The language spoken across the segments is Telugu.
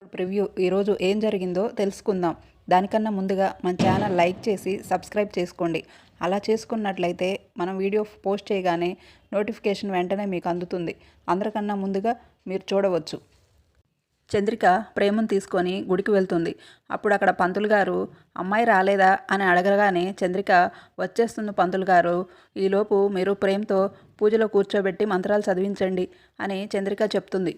ప్రివ్యూ ఈరోజు ఏం జరిగిందో తెలుసుకుందాం. దానికన్నా ముందుగా మన ఛానల్ లైక్ చేసి సబ్స్క్రైబ్ చేసుకోండి. అలా చేసుకున్నట్లయితే మనం వీడియో పోస్ట్ చేయగానే నోటిఫికేషన్ వెంటనే మీకు అందుతుంది. అందరికన్నా ముందుగా మీరు చూడవచ్చు. చంద్రిక ప్రేమను తీసుకొని గుడికి వెళ్తుంది. అప్పుడు అక్కడ పంతులు గారు అమ్మాయి రాలేదా అని అడగగానే చంద్రిక వచ్చేస్తుంది పంతులు గారు, ఈలోపు మీరు ప్రేమతో పూజలో కూర్చోబెట్టి మంత్రాలు చదివించండి అని చంద్రిక చెప్తుంది.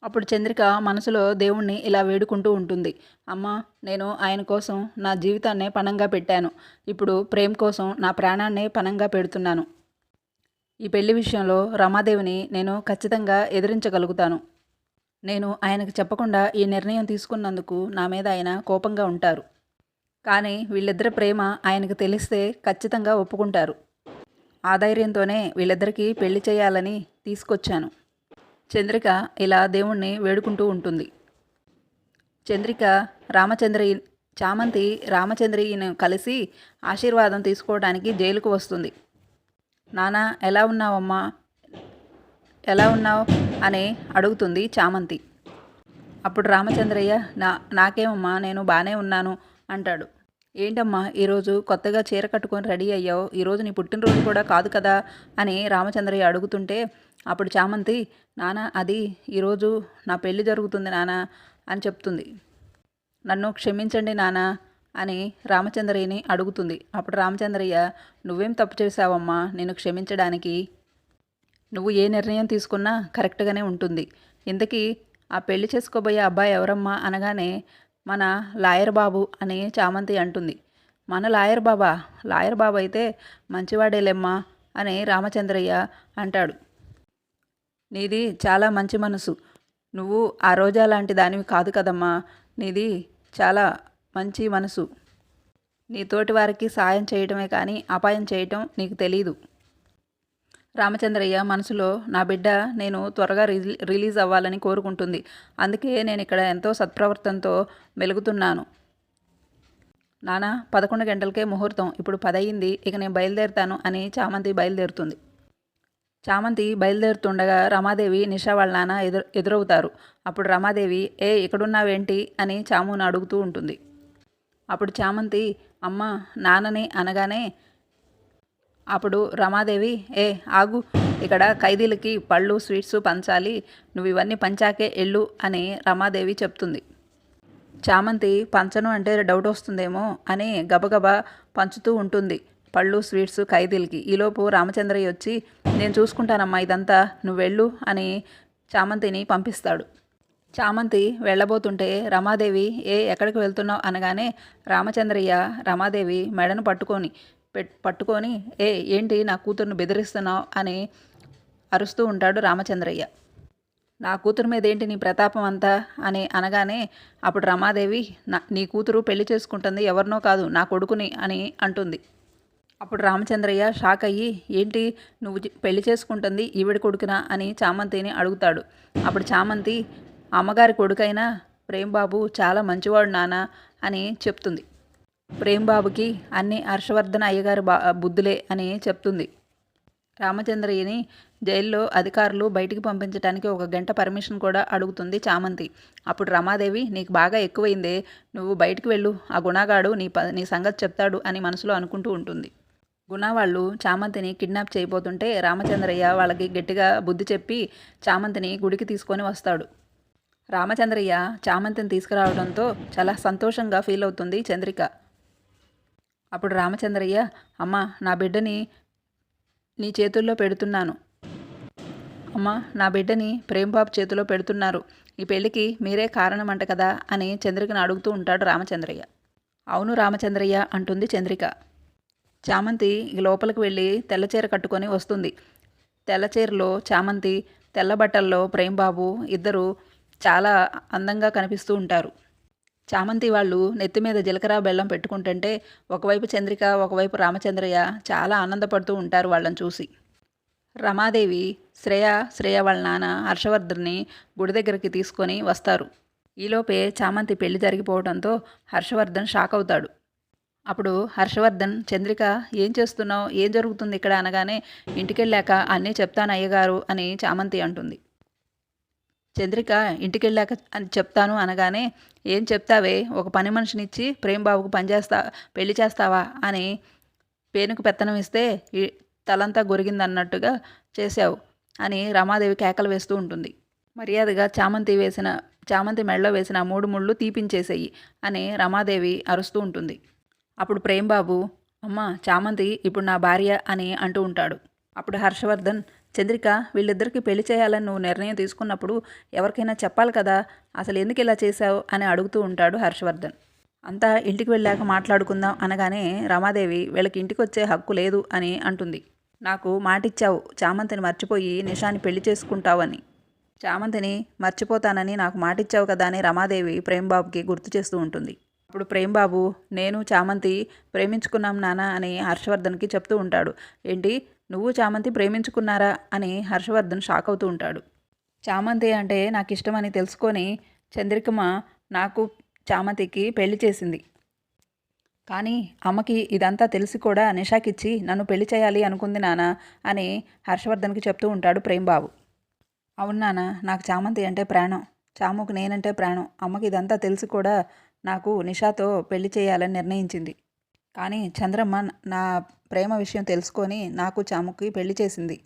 అప్పుడు చంద్రిక మనసులో దేవుణ్ణి ఇలా వేడుకుంటూ ఉంటుంది. అమ్మా, నేను ఆయన కోసం నా జీవితాన్నే పణంగా పెట్టాను. ఇప్పుడు ప్రేమ్ కోసం నా ప్రాణాన్నే పణంగా పెడుతున్నాను. ఈ పెళ్లి విషయంలో రమాదేవిని నేను ఖచ్చితంగా ఎదిరించగలుగుతాను. నేను ఆయనకు చెప్పకుండా ఈ నిర్ణయం తీసుకున్నందుకు నా మీద ఆయన కోపంగా ఉంటారు. కానీ వీళ్ళిద్దరి ప్రేమ ఆయనకు తెలిస్తే ఖచ్చితంగా ఒప్పుకుంటారు. ఆ ధైర్యంతోనే వీళ్ళిద్దరికీ పెళ్లి చేయాలని తీసుకొచ్చాను. చంద్రిక ఇలా దేవుణ్ణి వేడుకుంటూ ఉంటుంది. చంద్రిక చామంతి రామచంద్రయ్యను కలిసి ఆశీర్వాదం తీసుకోవడానికి జైలుకు వస్తుంది. నానా, ఎలా ఉన్నావమ్మా, ఎలా ఉన్నావు అని అడుగుతుంది చామంతి. అప్పుడు రామచంద్రయ్య నాకేమమ్మా, నేను బాగానే ఉన్నాను అంటాడు. ఏంటమ్మా ఈరోజు కొత్తగా చీర కట్టుకొని రెడీ అయ్యావు, ఈరోజు నీ పుట్టినరోజు కూడా కాదు కదా అని రామచంద్రయ్య అడుగుతుంటే అప్పుడు చామంతి, నాన్న అది ఈరోజు నా పెళ్ళి జరుగుతుంది నాన్న అని చెప్తుంది. నన్ను క్షమించండి నాన్న అని రామచంద్రయ్యని అడుగుతుంది. అప్పుడు రామచంద్రయ్య, నువ్వేం తప్పు చేశావమ్మా నేను క్షమించడానికి, నువ్వు ఏ నిర్ణయం తీసుకున్నా కరెక్ట్గానే ఉంటుంది. ఇంతకీ ఆ పెళ్లి చేసుకోబోయే అబ్బాయి ఎవరమ్మా అనగానే మన లాయర్ బాబు అని చామంతి అంటుంది. మన లాయర్ బాబా అయితే మంచివాడేలేమ్మా అని రామచంద్రయ్య అంటాడు. నీది చాలా మంచి మనసు, నువ్వు ఆ రోజా లాంటి దానివి కాదు కదమ్మా, నీది చాలా మంచి మనసు. నీ తోటి వారికి సాయం చేయటమే కానీ అపాయం చేయటం నీకు తెలీదు. రామచంద్రయ్య మనసులో నా బిడ్డ నేను త్వరగా రిలీజ్ అవ్వాలని కోరుకుంటుంది, అందుకే నేను ఇక్కడ ఎంతో సత్ప్రవర్తనతో మెలుగుతున్నాను. నానా, 11 గంటలకే ముహూర్తం, ఇప్పుడు 10 అయింది, ఇక నేను బయలుదేరుతాను అని చామంతి బయలుదేరుతుంది. చామంతి బయలుదేరుతుండగా రమాదేవి నిషా వాళ్ళ నాన్న ఎదురవుతారు. అప్పుడు రమాదేవి, ఇక్కడున్నావేంటి అని చామును అడుగుతూ ఉంటుంది. అప్పుడు చామంతి, అమ్మ నాన్నని అనగానే అప్పుడు రమాదేవి, ఆగు, ఇక్కడ ఖైదీలకి పళ్ళు స్వీట్స్ పంచాలి, నువ్వు ఇవన్నీ పంచాకే ఎళ్ళు అని రమాదేవి చెప్తుంది. చామంతి పంచను అంటే డౌట్ వస్తుందేమో అని గబగబా పంచుతూ ఉంటుంది పళ్ళు స్వీట్స్ ఖైదీలకి. ఈలోపు రామచంద్రయ్య వచ్చి, నేను చూసుకుంటానమ్మా ఇదంతా, నువ్వు వెళ్ళు అని చామంతిని పంపిస్తాడు. చామంతి వెళ్ళబోతుంటే రమాదేవి, ఎక్కడికి వెళ్తున్నావు అనగానే రామచంద్రయ్య రమాదేవి మెడను పట్టుకొని ఏంటి నా కూతురును బెదిరిస్తున్నావు అని అరుస్తూ ఉంటాడు రామచంద్రయ్య. నా కూతురు మీద ఏంటి నీ ప్రతాపం అంతా అని అనగానే అప్పుడు రమాదేవి, నీ కూతురు పెళ్లి చేసుకుంటుంది ఎవరినో కాదు నా కొడుకుని అని అంటుంది. అప్పుడు రామచంద్రయ్య షాక్ అయ్యి, ఏంటి నువ్వు పెళ్లి చేసుకుంటుంది ఈవిడ కొడుకునా అని చామంతిని అడుగుతాడు. అప్పుడు చామంతి, అమ్మగారి కొడుకైనా ప్రేమ్బాబు చాలా మంచివాడు నాన్న అని చెప్తుంది. ప్రేమ్బాబుకి అన్ని హర్షవర్ధన్ అయ్యగారి బుద్ధులే అని చెప్తుంది. రామచంద్రయ్యని జైల్లో అధికారులు బయటికి పంపించడానికి 1 గంట పర్మిషన్ కూడా అడుగుతుంది చామంతి. అప్పుడు రమాదేవి, నీకు బాగా ఎక్కువైందే, నువ్వు బయటికి వెళ్ళు, ఆ గుణగాడు నీ సంగతి చెప్తాడు అని మనసులో అనుకుంటూ ఉంటుంది. గుణ వాళ్ళు చామంతిని కిడ్నాప్ చేయబోతుంటే రామచంద్రయ్య వాళ్ళకి గట్టిగా బుద్ధి చెప్పి చామంతిని గుడికి తీసుకొని వస్తాడు. రామచంద్రయ్య చామంతిని తీసుకురావడంతో చాలా సంతోషంగా ఫీల్ అవుతుంది చంద్రిక. అప్పుడు రామచంద్రయ్య, అమ్మ నా బిడ్డని నీ చేతుల్లో పెడుతున్నాను, అమ్మ నా బిడ్డని ప్రేమ్బాబు చేతిలో పెడుతున్నారు, ఈ పెళ్ళికి మీరే కారణమంట కదా అని చంద్రికను అడుగుతూ ఉంటాడు రామచంద్రయ్య. అవును రామచంద్రయ్య అంటుంది చంద్రిక. చామంతి లోపలికి వెళ్ళి తెల్లచీర కట్టుకొని వస్తుంది. తెల్లచీరలో చామంతి, తెల్ల బట్టల్లో ప్రేమ్బాబు ఇద్దరు చాలా అందంగా కనిపిస్తూ ఉంటారు. చామంతి వాళ్ళు నెత్తి మీద జీలకర్ర బెల్లం పెట్టుకుంటుంటే ఒకవైపు చంద్రిక ఒకవైపు రామచంద్రయ్య చాలా ఆనందపడుతూ ఉంటారు వాళ్ళని చూసి. రమాదేవి శ్రేయ వాళ్ళ నాన్న హర్షవర్ధన్ని గుడి దగ్గరికి తీసుకొని వస్తారు. ఈలోపే చామంతి పెళ్లి జరిగిపోవడంతో హర్షవర్ధన్ షాక్ అవుతాడు. అప్పుడు హర్షవర్ధన్, చంద్రిక ఏం చేస్తున్నావు, ఏం జరుగుతుంది ఇక్కడ అనగానే ఇంటికెళ్ళాక అన్నీ చెప్తాను అయ్యగారు అని చామంతి అంటుంది. చంద్రిక ఇంటికెళ్ళాక అని చెప్తాను అనగానే, ఏం చెప్తావే, ఒక పని మనిషినిచ్చి ప్రేమ్‌బాబుకు పెళ్లి చేస్తావా అని పేనుకు పెత్తనం ఇస్తే తలంతా గొరిగిందన్నట్టుగా చేశావు అని రమాదేవి కేకలు వేస్తూ ఉంటుంది. మర్యాదగా చామంతి మెడలో వేసిన 3 ముళ్ళు తీపించేసేయి అని రమాదేవి అరుస్తూ ఉంటుంది. అప్పుడు ప్రేమ్‌బాబు, అమ్మ చామంతి ఇప్పుడు నా భార్య అని అంటూ ఉంటాడు. అప్పుడు హర్షవర్ధన్, చంద్రిక వీళ్ళిద్దరికీ పెళ్లి చేయాలని నువ్వు నిర్ణయం తీసుకున్నప్పుడు ఎవరికైనా చెప్పాలి కదా, అసలు ఎందుకు ఇలా చేశావు అని అడుగుతూ ఉంటాడు హర్షవర్ధన్. అంతా ఇంటికి వెళ్ళాక మాట్లాడుకుందాం అనగానే రమాదేవి వీళ్ళకి ఇంటికి వచ్చే హక్కు లేదు అని అంటుంది. నాకు మాటిచ్చావు చామంతిని మర్చిపోయి నిషాని పెళ్లి చేసుకుంటావని. చామంతిని మర్చిపోతానని నాకు మాటిచ్చావు కదా అని రమాదేవి ప్రేమ్‌బాబుకి గుర్తు చేస్తూ ఉంటుంది. అప్పుడు ప్రేమ్‌బాబు, నేను చామంతి ప్రేమించుకున్నాం నాన్న అని హర్షవర్ధన్కి చెప్తూ ఉంటాడు. ఏంటి, నువ్వు చామంతి ప్రేమించుకున్నారా అని హర్షవర్ధన్ షాక్ అవుతూ ఉంటాడు. చామంతి అంటే నాకు ఇష్టమని తెలుసుకొని చంద్రికమ్మ నాకు చామంతికి పెళ్లి చేసింది. కానీ అమ్మకి ఇదంతా తెలిసి కూడా నిషాకిచ్చి నన్ను పెళ్లి చేయాలి అనుకుంది నాన్న అని హర్షవర్ధన్కి చెప్తూ ఉంటాడు ప్రేమ్‌బాబు. అవును నాన్న, నాకు చామంతి అంటే ప్రాణం, చాముకు నేనంటే ప్రాణం. అమ్మకి ఇదంతా తెలిసి కూడా నాకు నిషాతో పెళ్లి చేయాలని నిర్ణయించింది. కానీ చంద్రమ్మ నా ప్రేమ విషయం తెలుసుకొని నాకు చాముకి పెళ్లి చేసింది.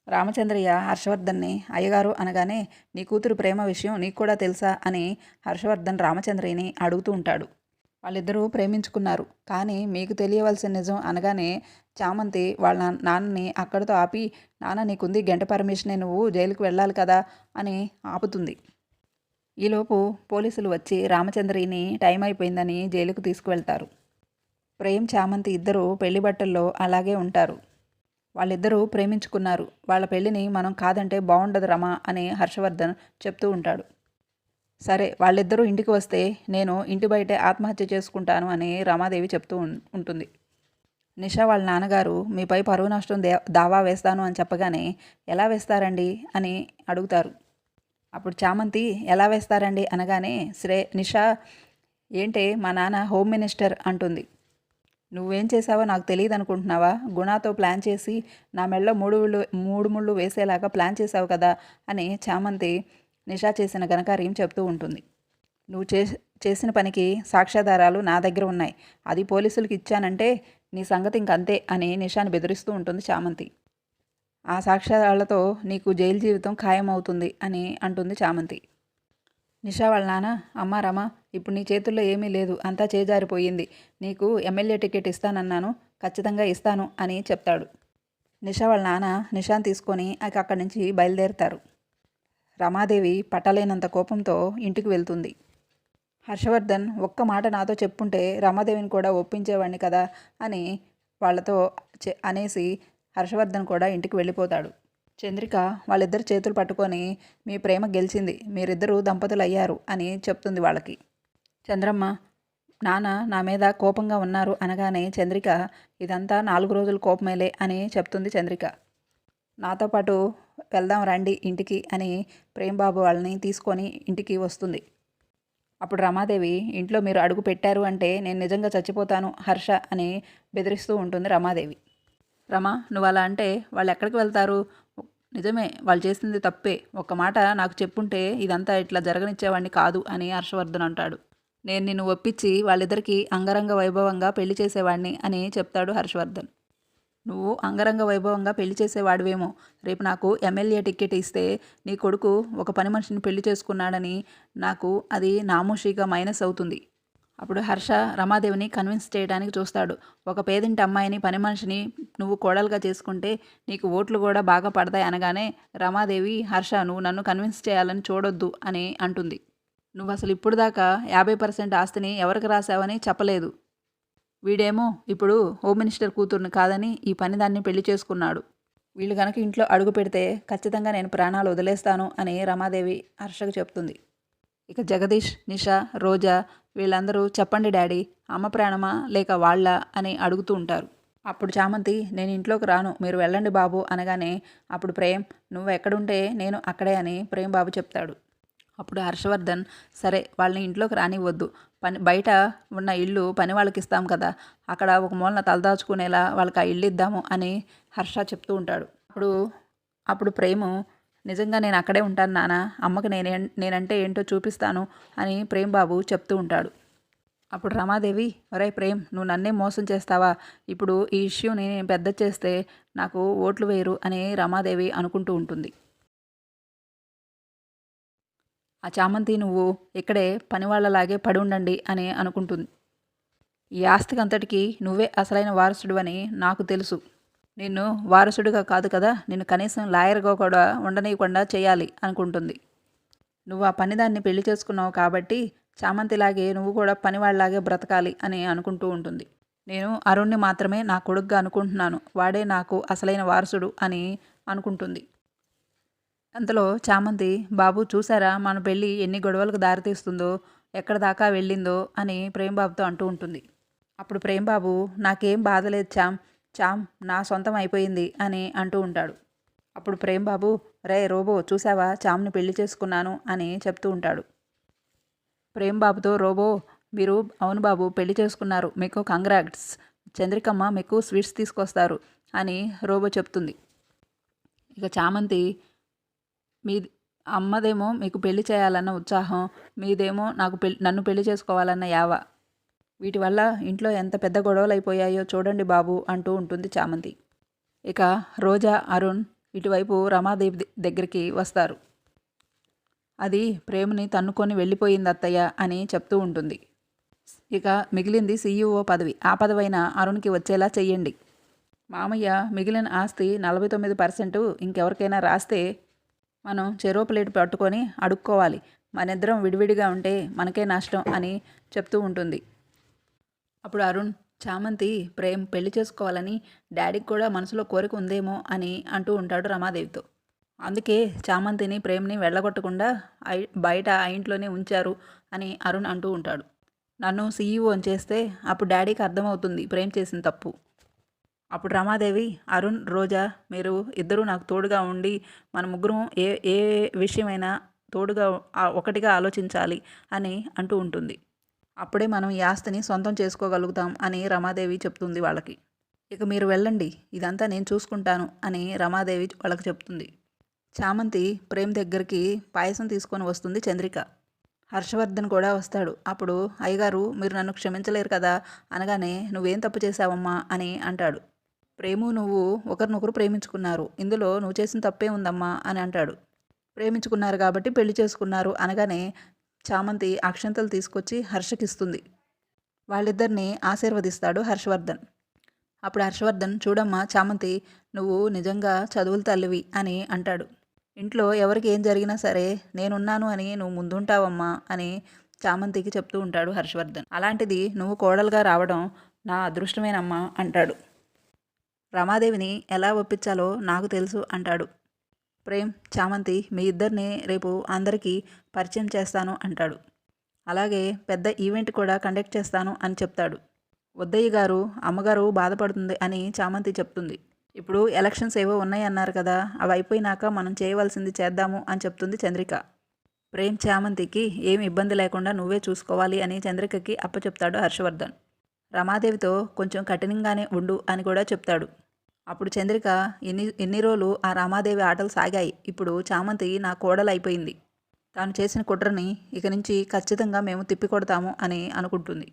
రామచంద్రయ్య హర్షవర్ధన్ని అయ్యగారు అనగానే, నీ కూతురు ప్రేమ విషయం నీకు కూడా తెలుసా అని హర్షవర్ధన్ రామచంద్రయ్యని అడుగుతూ ఉంటాడు. వాళ్ళిద్దరూ ప్రేమించుకున్నారు, కానీ మీకు తెలియవలసిన నిజం అనగానే చామంతి వాళ్ళ నాన్నని అక్కడితో ఆపి, నాన్న నీకుంది గంట పర్మిషనే, నువ్వు జైలుకు వెళ్ళాలి కదా అని ఆపుతుంది. ఈలోపు పోలీసులు వచ్చి రామచంద్రయ్యని టైం అయిపోయిందని జైలుకు తీసుకువెళ్తారు. ప్రేమ్ చామంతి ఇద్దరూ పెళ్లి బట్టల్లో అలాగే ఉంటారు. వాళ్ళిద్దరూ ప్రేమించుకున్నారు, వాళ్ళ పెళ్లిని మనం కాదంటే బాగుండదు రమా అని హర్షవర్ధన్ చెప్తూ ఉంటాడు. సరే వాళ్ళిద్దరూ ఇంటికి వస్తే నేను ఇంటి బయటే ఆత్మహత్య చేసుకుంటాను అని రమాదేవి చెప్తూ ఉంటుంది. నిషా వాళ్ళ నాన్నగారు మీపై పరువు నష్టం దావా వేస్తాను అని చెప్పగానే, ఎలా వేస్తారండి అని అడుగుతారు. అప్పుడు చామంతి, ఎలా వేస్తారండి అనగానే నిషా, ఏంటే మా నాన్న హోమ్ మినిస్టర్ అంటుంది. నువ్వేం చేసావో నాకు తెలియదు అనుకుంటున్నావా, గుణాతో ప్లాన్ చేసి నా మెడలో 3 ముళ్ళు వేసేలాగా ప్లాన్ చేసావు కదా అని చామంతి నిషా చేసిన ఘనకార్యం చెప్తూ ఉంటుంది. నువ్వు చేసిన పనికి సాక్ష్యాధారాలు నా దగ్గర ఉన్నాయి, అది పోలీసులకు ఇచ్చానంటే నీ సంగతి ఇంకంతే అని నిషాని బెదిరిస్తూ ఉంటుంది చామంతి. ఆ సాక్ష్యాలతో నీకు జైలు జీవితం ఖాయమవుతుంది అని అంటుంది చామంతి. నిషా వాళ్ళ నాన్న, అమ్మ రమ, ఇప్పుడు నీ చేతుల్లో ఏమీ లేదు, అంతా చేజారిపోయింది, నీకు ఎమ్మెల్యే టికెట్ ఇస్తానన్నాను, ఖచ్చితంగా ఇస్తాను అని చెప్తాడు. నిషా వాళ్ళ నాన్న నిషాని తీసుకొని అక్కడి నుంచి బయలుదేరుతారు. రమాదేవి పట్టలేనంత కోపంతో ఇంటికి వెళ్తుంది. హర్షవర్ధన్, ఒక్క మాట నాతో చెప్పుంటే రమాదేవిని కూడా ఒప్పించేవాడిని కదా అని వాళ్ళతో అనేసి హర్షవర్ధన్ కూడా ఇంటికి వెళ్ళిపోతాడు. చంద్రిక వాళ్ళిద్దరు చేతులు పట్టుకొని, మీ ప్రేమ గెలిచింది, మీరిద్దరూ దంపతులు అయ్యారు అని చెప్తుంది వాళ్ళకి. చంద్రమ్మ, నాన్న నా మీద కోపంగా ఉన్నారు అనగానే చంద్రిక, ఇదంతా 4 రోజుల కోపమేలే అని చెప్తుంది చంద్రిక. నాతో పాటు వెళ్దాం రండి ఇంటికి అని ప్రేమ్‌బాబు వాళ్ళని తీసుకొని ఇంటికి వస్తుంది. అప్పుడు రమాదేవి, ఇంట్లో మీరు అడుగు పెట్టారు అంటే నేను నిజంగా చచ్చిపోతాను హర్ష అని బెదిరిస్తూ ఉంటుంది రమాదేవి. రమా, నువ్వు అలా అంటే వాళ్ళు ఎక్కడికి వెళ్తారు, నిజమే వాళ్ళు చేసింది తప్పే, ఒక్క మాట నాకు చెప్పుంటే ఇదంతా ఇట్లా జరగనిచ్చేవాడిని కాదు అని హర్షవర్ధన్ అంటాడు. నేను నిన్ను ఒప్పించి వాళ్ళిద్దరికీ అంగరంగ వైభవంగా పెళ్లి చేసేవాడిని అని చెప్తాడు హర్షవర్ధన్. నువ్వు అంగరంగ వైభవంగా పెళ్లి చేసేవాడివేమో, రేపు నాకు ఎమ్మెల్యే టికెట్ ఇస్తే నీ కొడుకు ఒక పని మనిషిని పెళ్లి చేసుకున్నాడని నాకు అది నామోషీగా మైనస్ అవుతుంది. అప్పుడు హర్ష రమాదేవిని కన్విన్స్ చేయడానికి చూస్తాడు. ఒక పేదింటి అమ్మాయిని పని మనిషిని నువ్వు కోడలుగా చేసుకుంటే నీకు ఓట్లు కూడా బాగా పడతాయి అనగానే రమాదేవి, హర్ష నువ్వు నన్ను కన్విన్స్ చేయాలని చూడొద్దు అని అంటుంది. నువ్వు అసలు ఇప్పుడు దాకా 50% ఆస్తిని ఎవరికి రాసావని చెప్పలేదు. వీడేమో ఇప్పుడు హోమ్ మినిస్టర్ కూతుర్ని కాదని ఈ పనిదాన్ని పెళ్లి చేసుకున్నాడు. వీళ్ళు కనుక ఇంట్లో అడుగు పెడితే ఖచ్చితంగా నేను ప్రాణాలు వదిలేస్తాను అని రమాదేవి హర్షకు చెప్తుంది. ఇక జగదీష్, నిషా, రోజా వీళ్ళందరూ చెప్పండి డాడీ, అమ్మ ప్రాణమా లేక వాళ్ళ అని అడుగుతూ ఉంటారు. అప్పుడు చామంతి, నేను ఇంట్లోకి రాను, మీరు వెళ్ళండి బాబు అనగానే అప్పుడు ప్రేమ్, నువ్వు ఎక్కడుంటే నేను అక్కడే అని ప్రేమ్ బాబు చెప్తాడు. అప్పుడు హర్షవర్ధన్, సరే వాళ్ళని ఇంట్లోకి రానివ్వద్దు, బయట ఉన్న ఇల్లు పని వాళ్ళకి ఇస్తాం కదా, అక్కడ ఒక మూలన తలదాచుకునేలా వాళ్ళకి ఆ ఇల్లు ఇద్దాము అని హర్ష చెప్తూ ఉంటాడు. అప్పుడు ప్రేము, నిజంగా నేను అక్కడే ఉంటాను నాన్న, అమ్మకి నేనంటే ఏంటో చూపిస్తాను అని ప్రేమ్ బాబు చెప్తూ ఉంటాడు. అప్పుడు రమాదేవి, ఒరే ప్రేమ్, నువ్వు నన్నే మోసం చేస్తావా? ఇప్పుడు ఈ ఇష్యూని నేను పెద్ద చేస్తే నాకు ఓట్లు వేయరు అని రమాదేవి అనుకుంటూ ఉంటుంది. ఆ చామంతి నువ్వు ఇక్కడే పనివాళ్లలాగే పడి ఉండండి అని అనుకుంటుంది. ఈ ఆస్తికంతటికి నువ్వే అసలైన వారసుడివని నాకు తెలుసు. నిన్ను వారసుడిగా కాదు కదా, నిన్ను కనీసం లాయర్గా కూడా ఉండనీయకుండా చేయాలి అనుకుంటుంది. నువ్వు ఆ పనిదాన్ని పెళ్లి చేసుకున్నావు కాబట్టి చామంతిలాగే నువ్వు కూడా పనివాళ్లాగే బ్రతకాలి అని అనుకుంటూ ఉంటుంది. నేను అరుణ్ని మాత్రమే నా కొడుకుగా అనుకుంటున్నాను, వాడే నాకు అసలైన వారసుడు అని అనుకుంటుంది. అంతలో చామంతి, బాబు చూసారా మన పెళ్ళి ఎన్ని గొడవలకు దారితీస్తుందో, ఎక్కడ దాకా వెళ్ళిందో అని ప్రేమ్బాబుతో అంటూ ఉంటుంది. అప్పుడు ప్రేమ్బాబు, నాకేం బాధలేదు చామ్ నా సొంతం అయిపోయింది అని అంటూ ఉంటాడు. అప్పుడు ప్రేమ్బాబు, రే రోబో చూసావా చామ్ని పెళ్లి చేసుకున్నాను అని చెప్తూ ఉంటాడు. ప్రేమ్బాబుతో రోబో, మీరు అవును బాబు పెళ్లి చేసుకున్నారు, మీకు కంగ్రాట్స్, చంద్రికమ్మ మీకు స్వీట్స్ తీసుకొస్తారు అని రోబో చెప్తుంది. ఇక చామంతి, మీ అమ్మదేమో మీకు పెళ్లి చేయాలన్న ఉత్సాహం, మీదేమో నన్ను పెళ్లి చేసుకోవాలన్న యావ, వీటి వల్ల ఇంట్లో ఎంత పెద్ద గొడవలు అయిపోయాయో చూడండి బాబు అంటూ ఉంటుంది చామంతి. ఇక రోజా, అరుణ్ ఇటువైపు రమాదేవి దగ్గరికి వస్తారు. అది ప్రేమని తన్నుకొని వెళ్ళిపోయింది అత్తయ్య అని చెప్తూ ఉంటుంది. ఇక మిగిలింది CEO పదవి, ఆ పదవైన అరుణ్కి వచ్చేలా చెయ్యండి. మామయ్య మిగిలిన ఆస్తి 49% ఇంకెవరికైనా రాస్తే మనం చెరో ప్లేట్ పట్టుకొని అడుక్కోవాలి, మనిద్దరం విడివిడిగా ఉంటే మనకే నష్టం అని చెప్తూ ఉంటుంది. అప్పుడు అరుణ్, చామంతి ప్రేమ్ పెళ్లి చేసుకోవాలని డాడీకి కూడా మనసులో కోరిక ఉందేమో అని అంటూ ఉంటాడు రమాదేవితో. అందుకే చామంతిని ప్రేమ్ని వెళ్ళగొట్టకుండా బయట ఆ ఇంట్లోనే ఉంచారు అని అరుణ్ అంటూ ఉంటాడు. నన్ను CEO అని చేస్తే అప్పుడు డాడీకి అర్థమవుతుంది ప్రేమ్ చేసిన తప్పు. అప్పుడు రమాదేవి, అరుణ్, రోజా మీరు ఇద్దరూ నాకు తోడుగా ఉండి మన ముగ్గురం ఏ ఏ విషయమైనా తోడుగా ఒకటిగా ఆలోచించాలి అని అంటూ ఉంటుంది. అప్పుడే మనం ఈ ఆస్తిని సొంతం చేసుకోగలుగుతాం అని రమాదేవి చెప్తుంది వాళ్ళకి. ఇక మీరు వెళ్ళండి, ఇదంతా నేను చూసుకుంటాను అని రమాదేవి వాళ్ళకి చెప్తుంది. చామంతి ప్రేమ్ దగ్గరికి పాయసం తీసుకొని వస్తుంది చంద్రిక. హర్షవర్ధన్ కూడా వస్తాడు. అప్పుడు అయ్యగారు మీరు నన్ను క్షమించలేరు కదా అనగానే, నువ్వేం తప్పు చేశావమ్మా అని అంటాడు. ప్రేము నువ్వు ఒకరినొకరు ప్రేమించుకున్నారు, ఇందులో నువ్వు చేసిన తప్పే ఉందమ్మా అని అంటాడు. ప్రేమించుకున్నారు కాబట్టి పెళ్లి చేసుకున్నారు అనగానే చామంతి అక్షంతలు తీసుకొచ్చి హర్షకిస్తుంది. వాళ్ళిద్దరిని ఆశీర్వదిస్తాడు హర్షవర్ధన్. అప్పుడు హర్షవర్ధన్, చూడమ్మా చామంతి, నువ్వు నిజంగా చదువుల తల్లివి అని అంటాడు. ఇంట్లో ఎవరికి ఏం జరిగినా సరే నేనున్నాను అని నువ్వు ముందుంటావమ్మా అని చామంతికి చెప్తూ ఉంటాడు హర్షవర్ధన్. అలాంటిది నువ్వు కోడలుగా రావడం నా అదృష్టమేనమ్మా అంటాడు. రమాదేవిని ఎలా ఒప్పించాలో నాకు తెలుసు అంటాడు. ప్రేమ్, చామంతి మీ ఇద్దరిని రేపు అందరికీ పరిచయం చేస్తాను అంటాడు. అలాగే పెద్ద ఈవెంట్ కూడా కండక్ట్ చేస్తాను అని చెప్తాడు. వద్దయ్య గారు, అమ్మగారు బాధపడుతుంది అని చామంతి చెప్తుంది. ఇప్పుడు ఎలక్షన్స్ ఏవో ఉన్నాయన్నారు కదా, అవి అయిపోయినాక మనం చేయవలసింది చేద్దాము అని చెప్తుంది చంద్రిక. ప్రేమ్ చామంతికి ఏమి ఇబ్బంది లేకుండా నువ్వే చూసుకోవాలి అని చంద్రికకి అప్పచెప్తాడు హర్షవర్ధన్. రమాదేవితో కొంచెం కఠినంగానే ఉండు అని కూడా చెప్తాడు. అప్పుడు చంద్రిక, ఎన్ని రోజులు ఆ రమాదేవి ఆటలు సాగాయి, ఇప్పుడు చామంతి నా కోడలు అయిపోయింది, తాను చేసిన కుట్రని ఇక నుంచి ఖచ్చితంగా మేము తిప్పికొడతాము అని అనుకుంటుంది.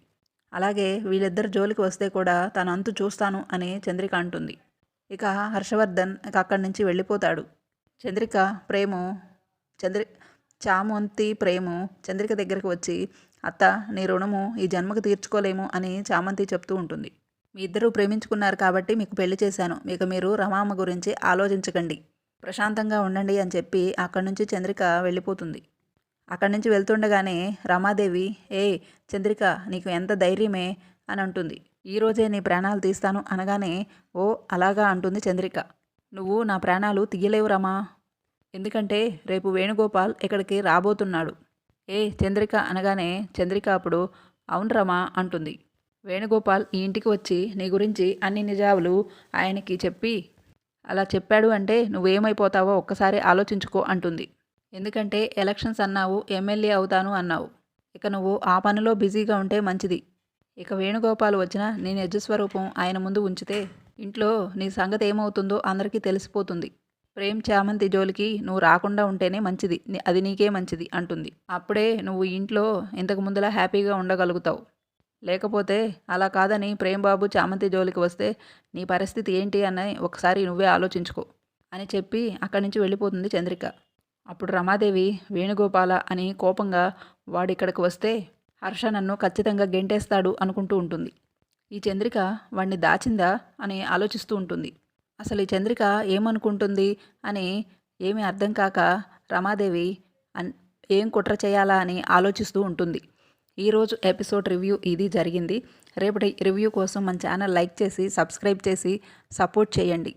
అలాగే వీళ్ళిద్దరు జోలికి వస్తే కూడా తను అంతు చూస్తాను అని చంద్రిక అంటుంది. ఇక హర్షవర్ధన్ అక్కడి నుంచి వెళ్ళిపోతాడు. చామంతి ప్రేము చంద్రిక దగ్గరికి వచ్చి, అత్త నీ రుణము ఈ జన్మకు తీర్చుకోలేము అని చామంతి చెప్తూ ఉంటుంది. మీ ఇద్దరూ ప్రేమించుకున్నారు కాబట్టి మీకు పెళ్లి చేశాను, ఇక మీరు రమామ్మ గురించి ఆలోచించకండి, ప్రశాంతంగా ఉండండి అని చెప్పి అక్కడి నుంచి చంద్రిక వెళ్ళిపోతుంది. అక్కడి నుంచి వెళ్తుండగానే రమాదేవి, చంద్రిక నీకు ఎంత ధైర్యమే అని అంటుంది. ఈరోజే నీ ప్రాణాలు తీస్తాను అనగానే, ఓ అలాగా అంటుంది చంద్రిక. నువ్వు నా ప్రాణాలు తీయలేవు రమా, ఎందుకంటే రేపు వేణుగోపాల్ ఇక్కడికి రాబోతున్నాడు. చంద్రిక అనగానే చంద్రిక అప్పుడు అవును రమా అంటుంది. వేణుగోపాల్ ఈ ఇంటికి వచ్చి నీ గురించి అన్ని నిజాలు ఆయనకి చెప్పి అలా చెప్పాడు అంటే నువ్వేమైపోతావో ఒక్కసారి ఆలోచించుకో అంటుంది. ఎందుకంటే ఎలక్షన్స్ అన్నావు, ఎమ్మెల్యే అవుతాను అన్నావు, ఇక నువ్వు ఆ పనిలో బిజీగా ఉంటే మంచిది. ఇక వేణుగోపాల్ వచ్చినా నీ నిజస్వరూపం ఆయన ముందు ఉంచితే ఇంట్లో నీ సంగతి ఏమవుతుందో అందరికీ తెలిసిపోతుంది. ప్రేమ్ చామంతి జోలికి నువ్వు రాకుండా ఉంటేనే మంచిది, అది నీకే మంచిది అంటుంది. అప్పుడే నువ్వు ఇంట్లో ఇంతకు ముందులా హ్యాపీగా ఉండగలుగుతావు. లేకపోతే అలా కాదని ప్రేమ్ బాబు చామంతి జోలికి వస్తే నీ పరిస్థితి ఏంటి అని ఒకసారి నువ్వే ఆలోచించుకో అని చెప్పి అక్కడి నుంచి వెళ్ళిపోతుంది చంద్రిక. అప్పుడు రమాదేవి వేణుగోపాల అని కోపంగా వాడిక్కడికి వస్తే హర్ష నన్ను ఖచ్చితంగా గెంటేస్తాడు అనుకుంటూ ఉంటుంది. ఈ చంద్రిక వాణ్ణి దాచిందా అని ఆలోచిస్తూ ఉంటుంది. అసలు ఈ చంద్రిక ఏమనుకుంటుంది అని ఏమీ అర్థం కాక రమాదేవి ఏం కుట్ర చేయాలా అని ఆలోచిస్తూ ఉంటుంది. ఈరోజు ఎపిసోడ్ రివ్యూ ఇది జరిగింది. రేపటి రివ్యూ కోసం మన ఛానల్ లైక్ చేసి సబ్స్క్రైబ్ చేసి సపోర్ట్ చేయండి.